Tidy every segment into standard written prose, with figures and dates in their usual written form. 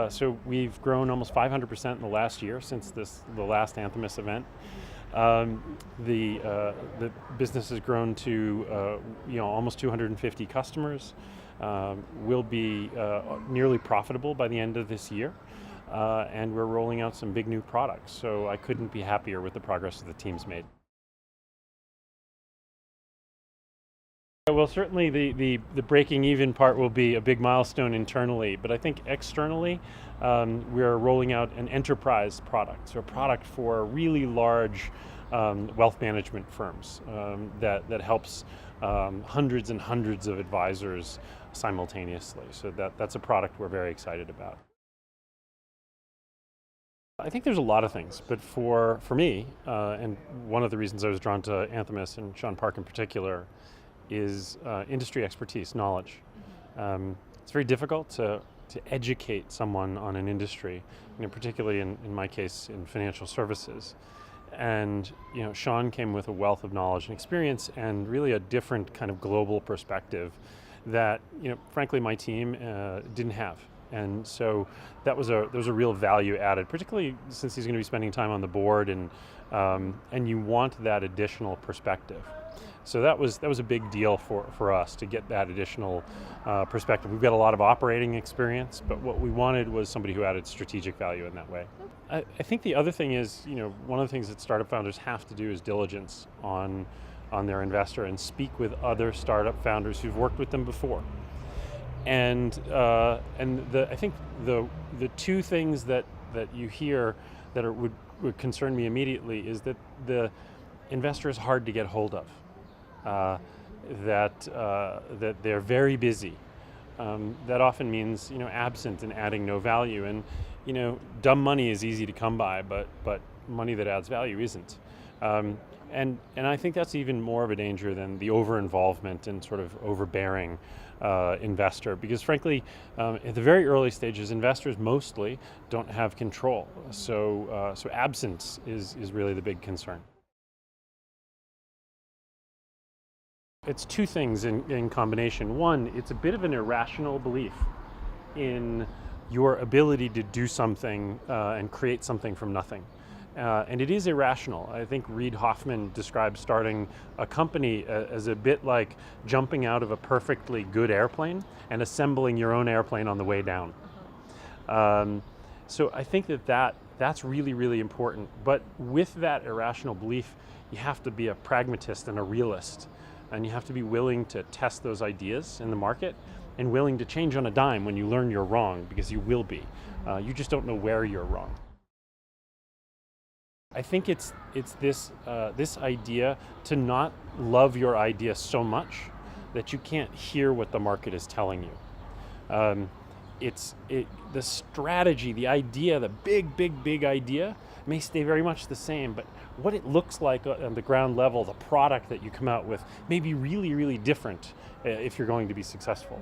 So we've grown almost 500% in the last year since the last Anthemis event. The business has grown to almost 250 customers. We'll be nearly profitable by the end of this year, and we're rolling out some big new products. So I couldn't be happier with the progress that the team's made. Well, certainly the breaking even part will be a big milestone internally, but I think externally, we're rolling out an enterprise product, so a product for really large wealth management firms that helps hundreds and hundreds of advisors simultaneously. So that's a product we're very excited about. I think there's a lot of things, but for me, and one of the reasons I was drawn to Anthemis and Sean Park in particular, is industry expertise, knowledge. It's very difficult to educate someone on an industry, particularly in my case in financial services. And Sean came with a wealth of knowledge and experience, and really a different kind of global perspective that frankly my team didn't have. And so there was a real value added, particularly since he's going to be spending time on the board, and you want that additional perspective. So that was a big deal for us to get that additional perspective. We've got a lot of operating experience, but what we wanted was somebody who added strategic value in that way. I think the other thing is, one of the things that startup founders have to do is diligence on their investor and speak with other startup founders who've worked with them before. And I think the two things that you hear that would concern me immediately is that the investor is hard to get hold of. That they're very busy. That often means absent and adding no value. And dumb money is easy to come by, but money that adds value isn't. And I think that's even more of a danger than the over-involvement and sort of overbearing investor, because frankly, at the very early stages, investors mostly don't have control. So absence is really the big concern. It's two things in combination. One, it's a bit of an irrational belief in your ability to do something and create something from nothing. And it is irrational. I think Reid Hoffman describes starting a company as a bit like jumping out of a perfectly good airplane and assembling your own airplane on the way down. So I think that's really, really important. But with that irrational belief, you have to be a pragmatist and a realist. And you have to be willing to test those ideas in the market and willing to change on a dime when you learn you're wrong, because you will be. You just don't know where you're wrong. I think it's this idea to not love your idea so much that you can't hear what the market is telling you. The strategy, the idea, the big idea may stay very much the same, but what it looks like on the ground level, the product that you come out with, may be really, really different if you're going to be successful.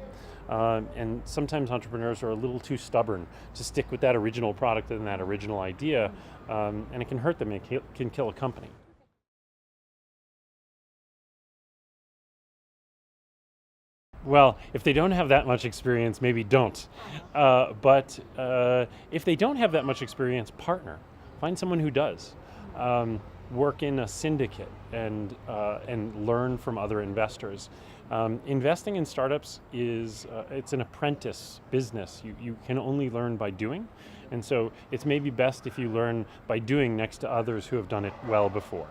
And sometimes entrepreneurs are a little too stubborn to stick with that original product and that original idea, and it can hurt them, it can kill a company. Well, if they don't have that much experience, maybe don't. But if they don't have that much experience, partner. Find someone who does. Work in a syndicate and learn from other investors. Investing in startups it's an apprentice business. You can only learn by doing. And so it's maybe best if you learn by doing next to others who have done it well before.